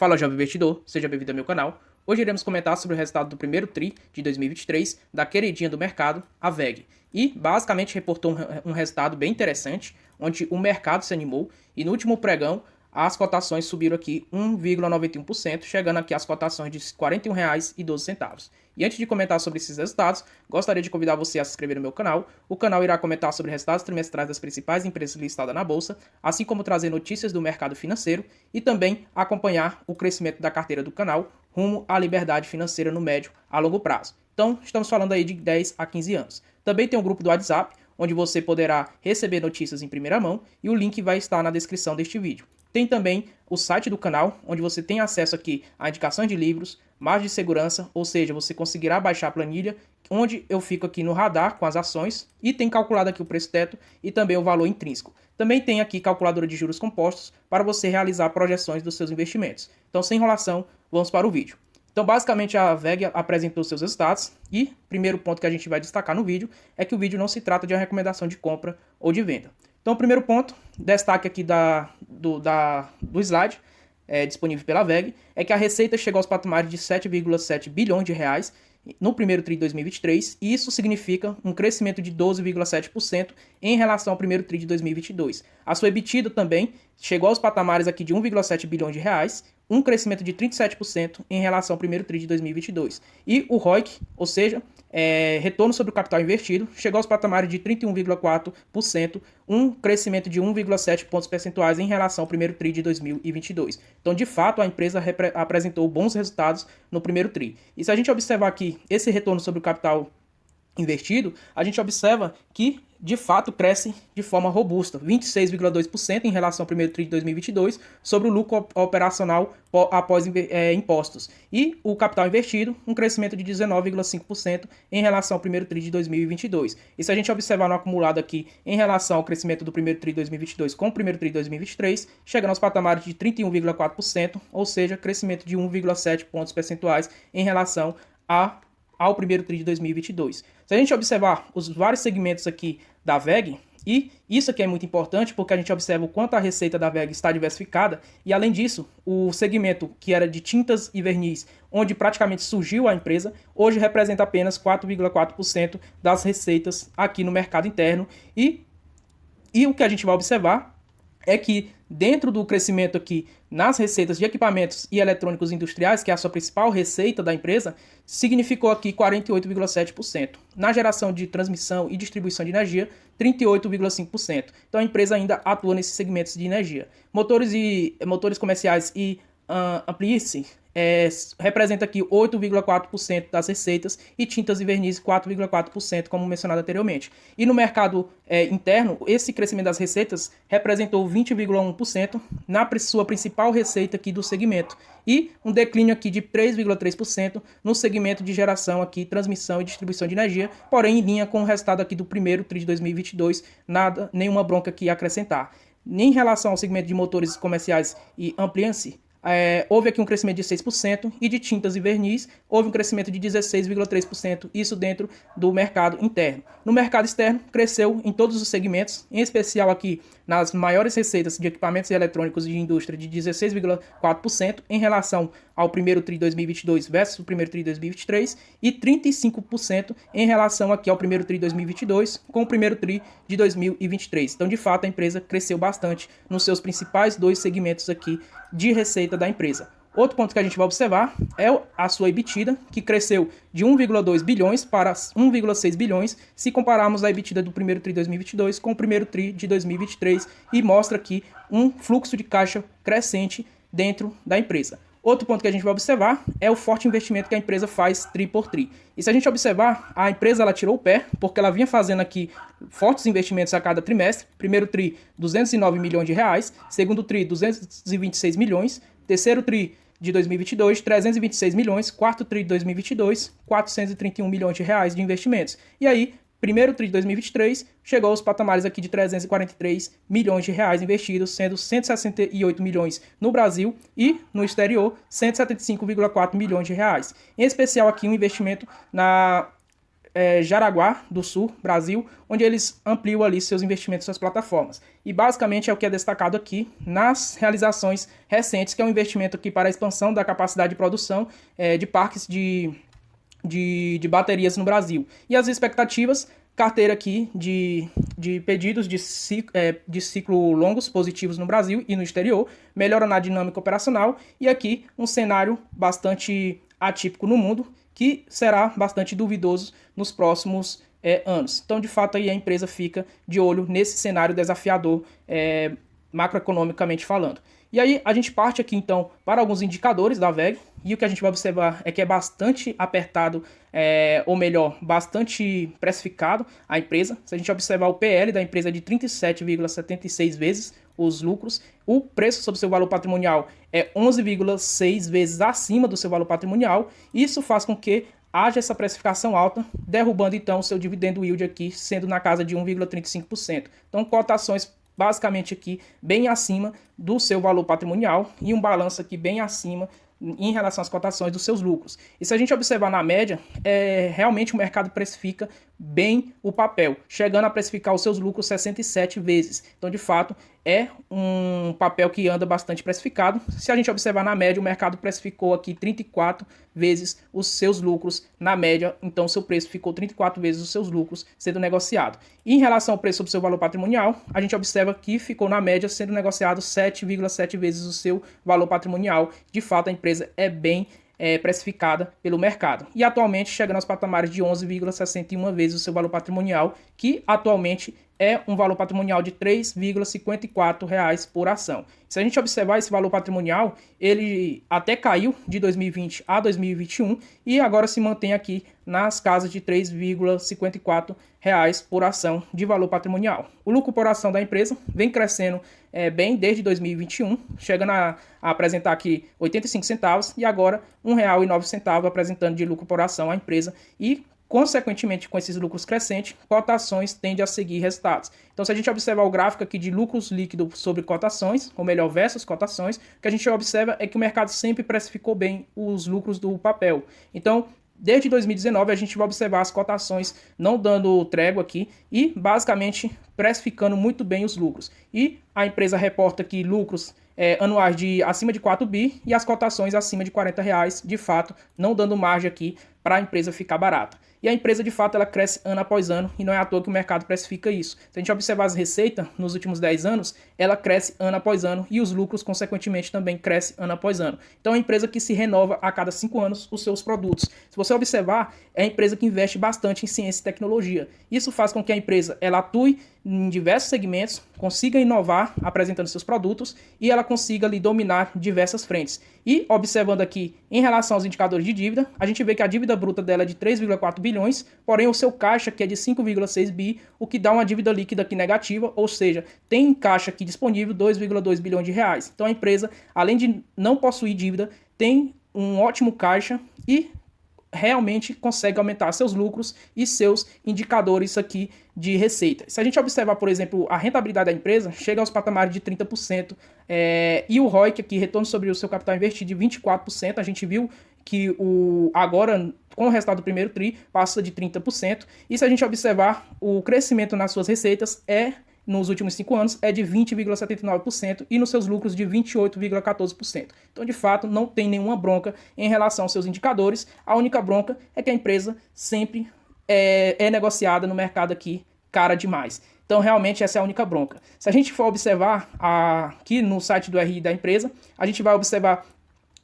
Fala, jovem investidor, seja bem-vindo ao meu canal. Hoje iremos comentar sobre o resultado do primeiro TRI de 2023 da queridinha do mercado, a VEG. E basicamente reportou um resultado bem interessante, onde o mercado se animou e no último pregão as cotações subiram aqui 1,91%, chegando aqui às cotações de R$ 41,12. E antes de comentar sobre esses resultados, gostaria de convidar você a se inscrever no meu canal. O canal irá comentar sobre resultados trimestrais das principais empresas listadas na Bolsa, assim como trazer notícias do mercado financeiro e também acompanhar o crescimento da carteira do canal rumo à liberdade financeira no médio a longo prazo. Então, estamos falando aí de 10 a 15 anos. Também tem um grupo do WhatsApp, onde você poderá receber notícias em primeira mão e o link vai estar na descrição deste vídeo. Tem também o site do canal, onde você tem acesso aqui a indicações de livros, margem de segurança, ou seja, você conseguirá baixar a planilha, onde eu fico aqui no radar com as ações e tem calculado aqui o preço teto e também o valor intrínseco. Também tem aqui calculadora de juros compostos para você realizar projeções dos seus investimentos. Então, sem enrolação, vamos para o vídeo. Então, basicamente, a VEG apresentou seus resultados e primeiro ponto que a gente vai destacar no vídeo é que o vídeo não se trata de uma recomendação de compra ou de venda. Então, o primeiro ponto, destaque aqui do slide disponível pela VEG, é que a receita chegou aos patamares de 7,7 bilhões de reais no primeiro TRI de 2023, e isso significa um crescimento de 12,7% em relação ao primeiro TRI de 2022. A sua EBITDA também chegou aos patamares aqui de 1,7 bilhões de reais, um crescimento de 37% em relação ao primeiro TRI de 2022. E o ROIC, ou seja, retorno sobre o capital investido, chegou aos patamares de 31,4%, um crescimento de 1,7 pontos percentuais em relação ao primeiro TRI de 2022. Então, de fato, a empresa apresentou bons resultados no primeiro TRI. E se a gente observar aqui esse retorno sobre o capital investido, a gente observa que, de fato, cresce de forma robusta, 26,2% em relação ao primeiro TRI de 2022, sobre o lucro operacional após impostos. E o capital investido, um crescimento de 19,5% em relação ao primeiro TRI de 2022. E se a gente observar no acumulado aqui, em relação ao crescimento do primeiro TRI de 2022 com o primeiro TRI de 2023, chegando aos patamares de 31,4%, ou seja, crescimento de 1,7 pontos percentuais em relação ao primeiro TRI de 2022. Se a gente observar os vários segmentos aqui da VEG, e isso aqui é muito importante porque a gente observa o quanto a receita da VEG está diversificada, e além disso, o segmento que era de tintas e verniz, onde praticamente surgiu a empresa, hoje representa apenas 4,4% das receitas aqui no mercado interno, e o que a gente vai observar é que dentro do crescimento aqui nas receitas de equipamentos e eletrônicos industriais, que é a sua principal receita da empresa, significou aqui 48,7%. Na geração de transmissão e distribuição de energia, 38,5%. Então a empresa ainda atua nesses segmentos de energia. Motores comerciais e amplificação representa aqui 8,4% das receitas e tintas e vernizes 4,4%, como mencionado anteriormente. E no mercado interno, esse crescimento das receitas representou 20,1% na sua principal receita aqui do segmento e um declínio aqui de 3,3% no segmento de geração aqui, transmissão e distribuição de energia, porém em linha com o resultado aqui do primeiro TRI de 2022, nenhuma bronca aqui a acrescentar. Em relação ao segmento de motores comerciais e ampliance, houve aqui um crescimento de 6% e de tintas e verniz houve um crescimento de 16,3%, isso dentro do mercado interno. No mercado externo, cresceu em todos os segmentos, em especial aqui nas maiores receitas de equipamentos eletrônicos e de indústria de 16,4% em relação ao primeiro TRI de 2022 versus o primeiro TRI de 2023 e 35% em relação aqui ao primeiro TRI de 2022 com o primeiro TRI de 2023. Então, de fato, a empresa cresceu bastante nos seus principais dois segmentos aqui de receita da empresa. Outro ponto que a gente vai observar é a sua EBITDA, que cresceu de 1,2 bilhões para 1,6 bilhões, se compararmos a EBITDA do primeiro TRI de 2022 com o primeiro TRI de 2023, e mostra aqui um fluxo de caixa crescente dentro da empresa. Outro ponto que a gente vai observar é o forte investimento que a empresa faz TRI por TRI. E se a gente observar, a empresa ela tirou o pé, porque ela vinha fazendo aqui fortes investimentos a cada trimestre. Primeiro TRI, 209 milhões de reais. Segundo TRI, 226 milhões. Terceiro TRI de 2022, 326 milhões. Quarto TRI de 2022, 431 milhões de reais de investimentos. E aí, primeiro TRI de 2023 chegou aos patamares aqui de 343 milhões de reais investidos, sendo 168 milhões no Brasil e no exterior 175,4 milhões de reais. Em especial aqui um investimento Jaraguá do Sul, Brasil, onde eles ampliam ali seus investimentos, suas plataformas. E basicamente é o que é destacado aqui nas realizações recentes, que é um investimento aqui para a expansão da capacidade de produção de parques de baterias no Brasil. E as expectativas, carteira aqui de pedidos de ciclo longos positivos no Brasil e no exterior, melhora na dinâmica operacional e aqui um cenário bastante atípico no mundo, que será bastante duvidoso nos próximos anos. Então, de fato, aí a empresa fica de olho nesse cenário desafiador, macroeconomicamente falando. E aí a gente parte aqui, então, para alguns indicadores da WEG, e o que a gente vai observar é que é bastante apertado, ou melhor, bastante precificado a empresa. Se a gente observar o PL da empresa é de 37,76 vezes os lucros, o preço sobre seu valor patrimonial é 11,6 vezes acima do seu valor patrimonial. Isso faz com que haja essa precificação alta, derrubando então o seu dividendo yield aqui, sendo na casa de 1,35%. Então, cotações basicamente aqui bem acima do seu valor patrimonial e um balanço aqui bem acima em relação às cotações dos seus lucros. E se a gente observar na média, realmente o mercado precifica bem o papel, chegando a precificar os seus lucros 67 vezes. Então, de fato, é um papel que anda bastante precificado. Se a gente observar na média, o mercado precificou aqui 34 vezes os seus lucros na média, então seu preço ficou 34 vezes os seus lucros sendo negociado. E em relação ao preço sobre seu valor patrimonial, a gente observa que ficou na média sendo negociado 7,7 vezes o seu valor patrimonial. De fato, a empresa é bem precificada pelo mercado. E atualmente chega nos patamares de 11,61 vezes o seu valor patrimonial, que atualmente é um valor patrimonial de R$ 3,54 por ação. Se a gente observar esse valor patrimonial, ele até caiu de 2020 a 2021 e agora se mantém aqui nas casas de R$ 3,54 por ação de valor patrimonial. O lucro por ação da empresa vem crescendo bem desde 2021, chegando a apresentar aqui 85 centavos e agora R$ 1,09 apresentando de lucro por ação a empresa e consequentemente, com esses lucros crescentes, cotações tendem a seguir resultados. Então, se a gente observar o gráfico aqui de lucros líquidos sobre cotações, ou melhor, versus cotações, o que a gente observa é que o mercado sempre precificou bem os lucros do papel. Então, desde 2019, a gente vai observar as cotações não dando trégua aqui e, basicamente, precificando muito bem os lucros. E a empresa reporta aqui lucros anuais de acima de 4 bi e as cotações acima de R$40, de fato, não dando margem aqui para a empresa ficar barata. E a empresa, de fato, ela cresce ano após ano e não é à toa que o mercado precifica isso. Se a gente observar as receitas nos últimos 10 anos, ela cresce ano após ano e os lucros, consequentemente, também crescem ano após ano. Então, é uma empresa que se renova a cada 5 anos os seus produtos. Se você observar, é uma empresa que investe bastante em ciência e tecnologia. Isso faz com que a empresa ela atue em diversos segmentos, consiga inovar apresentando seus produtos e ela consiga ali dominar diversas frentes. E observando aqui em relação aos indicadores de dívida, a gente vê que a dívida bruta dela é de 3,4 bilhões, porém o seu caixa que é de 5,6 bi, o que dá uma dívida líquida aqui negativa, ou seja, tem em caixa aqui disponível 2,2 bilhões de reais. Então a empresa, além de não possuir dívida, tem um ótimo caixa e realmente consegue aumentar seus lucros e seus indicadores aqui de receita. Se a gente observar, por exemplo, a rentabilidade da empresa, chega aos patamares de 30%, e o ROIC aqui, retorno sobre o seu capital investido, de 24%, a gente viu que agora, com o resultado do primeiro TRI, passa de 30%, e se a gente observar, o crescimento nas suas receitas nos últimos 5 anos, é de 20,79% e nos seus lucros de 28,14%. Então, de fato, não tem nenhuma bronca em relação aos seus indicadores. A única bronca é que a empresa sempre é negociada no mercado aqui cara demais. Então, realmente, essa é a única bronca. Se a gente for observar aqui no site do RI da empresa, a gente vai observar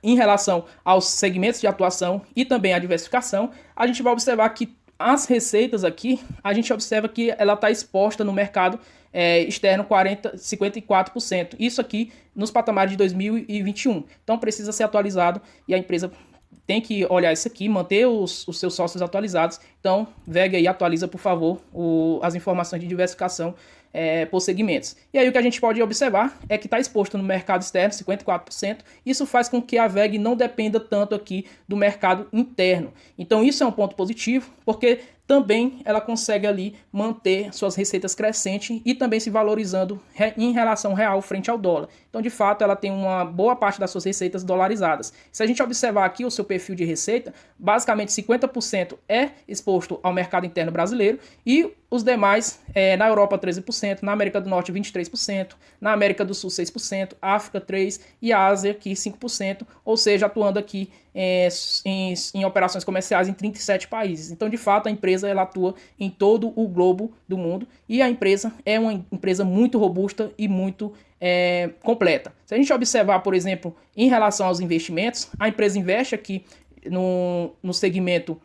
em relação aos segmentos de atuação e também a diversificação, a gente vai observar que as receitas aqui, a gente observa que ela está exposta no mercado externo 54%. Isso aqui nos patamares de 2021. Então precisa ser atualizado e a empresa tem que olhar isso aqui, manter os seus sócios atualizados. Então, VEG aí, atualiza, por favor, as informações de diversificação por segmentos. E aí o que a gente pode observar é que está exposto no mercado externo 54%. Isso faz com que a VEG não dependa tanto aqui do mercado interno. Então isso é um ponto positivo, porque também ela consegue ali manter suas receitas crescentes e também se valorizando em relação real frente ao dólar. Então, de fato, ela tem uma boa parte das suas receitas dolarizadas. Se a gente observar aqui o seu perfil de receita, basicamente 50% é exposto ao mercado interno brasileiro e os demais, na Europa 13%, na América do Norte 23%, na América do Sul 6%, África 3% e a Ásia aqui 5%, ou seja, atuando aqui em operações comerciais em 37 países. Então, de fato, a empresa ela atua em todo o globo do mundo e a empresa é uma empresa muito robusta e muito completa. Se a gente observar, por exemplo, em relação aos investimentos, a empresa investe aqui no segmento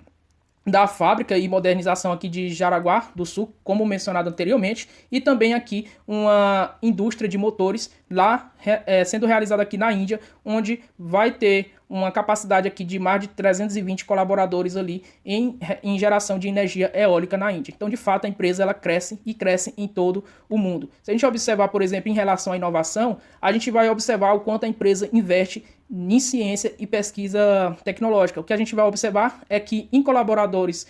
da fábrica e modernização aqui de Jaraguá do Sul, como mencionado anteriormente, e também aqui uma indústria de motores lá sendo realizada aqui na Índia, onde vai ter uma capacidade aqui de mais de 320 colaboradores ali em geração de energia eólica na Índia. Então, de fato, a empresa ela cresce e cresce em todo o mundo. Se a gente observar, por exemplo, em relação à inovação, a gente vai observar o quanto a empresa investe em ciência e pesquisa tecnológica. O que a gente vai observar é que em colaboradores,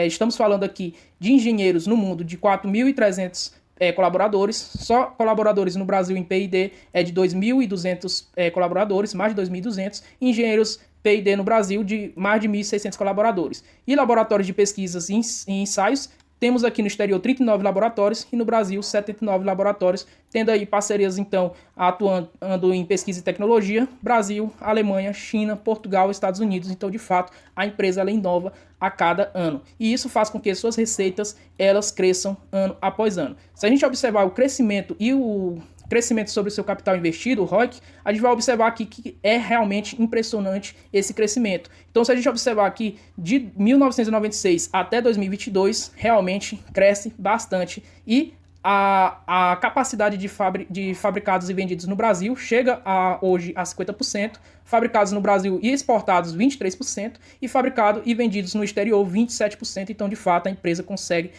estamos falando aqui de engenheiros no mundo de 4.300 colaboradores, só colaboradores no Brasil em P&D é de 2.200 colaboradores, mais de 2.200, engenheiros P&D no Brasil de mais de 1.600 colaboradores. E laboratórios de pesquisas e ensaios, temos aqui no exterior 39 laboratórios e no Brasil 79 laboratórios, tendo aí parcerias então atuando em pesquisa e tecnologia, Brasil, Alemanha, China, Portugal, Estados Unidos. Então, de fato, a empresa ela inova a cada ano. E isso faz com que suas receitas elas cresçam ano após ano. Se a gente observar o crescimento e o crescimento sobre o seu capital investido, o ROIC, a gente vai observar aqui que é realmente impressionante esse crescimento. Então, se a gente observar aqui de 1996 até 2022, realmente cresce bastante e a capacidade de fabricados e vendidos no Brasil chega hoje a 50%, fabricados no Brasil e exportados 23%, e fabricados e vendidos no exterior 27%. Então, de fato, a empresa consegue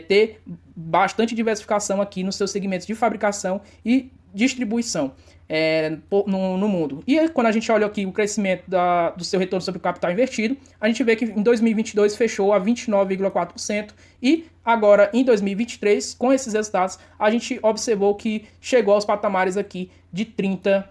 ter bastante diversificação aqui nos seus segmentos de fabricação e distribuição no mundo. E quando a gente olha aqui o crescimento do seu retorno sobre o capital investido, a gente vê que em 2022 fechou a 29,4% e agora em 2023, com esses resultados, a gente observou que chegou aos patamares aqui de 30,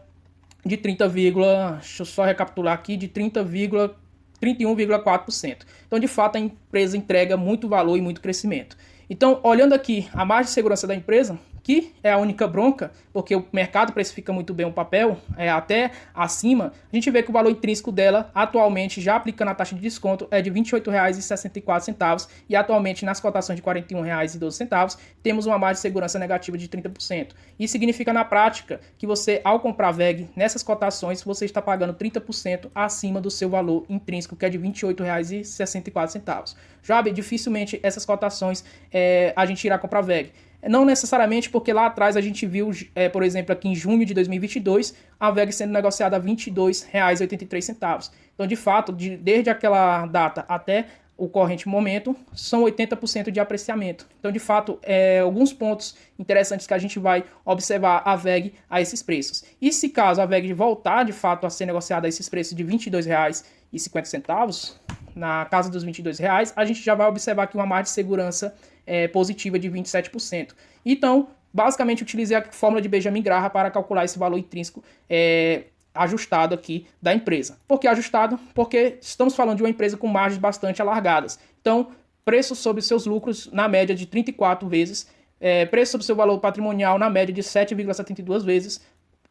deixa eu só recapitular aqui, de 31,4%. Então, de fato, a empresa entrega muito valor e muito crescimento. Então, olhando aqui a margem de segurança da empresa, que é a única bronca, porque o mercado precifica muito bem o papel, até acima, a gente vê que o valor intrínseco dela, atualmente, já aplicando a taxa de desconto, é de R$ 28,64, e atualmente, nas cotações de R$ 41,12, temos uma margem de segurança negativa de 30%. Isso significa, na prática, que você, ao comprar VEG, nessas cotações, você está pagando 30% acima do seu valor intrínseco, que é de R$ 28,64. Já, dificilmente, essas cotações, a gente irá comprar VEG. Não necessariamente porque lá atrás a gente viu, por exemplo, aqui em junho de 2022, a VEG sendo negociada a R$ 22,83. Então, de fato, desde aquela data até o corrente momento, são 80% de apreciamento. Então, de fato, alguns pontos interessantes que a gente vai observar a VEG a esses preços. E se caso a VEG voltar, de fato, a ser negociada a esses preços de R$ 22,50, na casa dos R$ 22,00, a gente já vai observar aqui uma margem de segurança positiva de 27%. Então, basicamente, utilizei a fórmula de Benjamin Graham para calcular esse valor intrínseco ajustado aqui da empresa. Por que ajustado? Porque estamos falando de uma empresa com margens bastante alargadas. Então, preço sobre seus lucros na média de 34 vezes, preço sobre seu valor patrimonial na média de 7,72 vezes,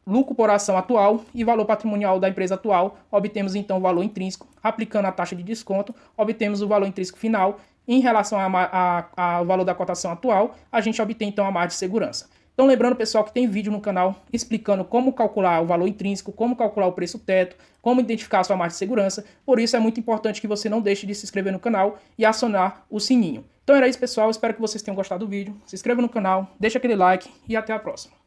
lucro por ação atual e valor patrimonial da empresa atual, obtemos então o valor intrínseco. Aplicando a taxa de desconto, obtemos o valor intrínseco final. Em relação ao valor da cotação atual, a gente obtém então a margem de segurança. Então, lembrando, pessoal, que tem vídeo no canal explicando como calcular o valor intrínseco, como calcular o preço teto, como identificar a sua margem de segurança. Por isso, é muito importante que você não deixe de se inscrever no canal e acionar o sininho. Então, era isso, pessoal. Espero que vocês tenham gostado do vídeo. Se inscreva no canal, deixa aquele like e até a próxima.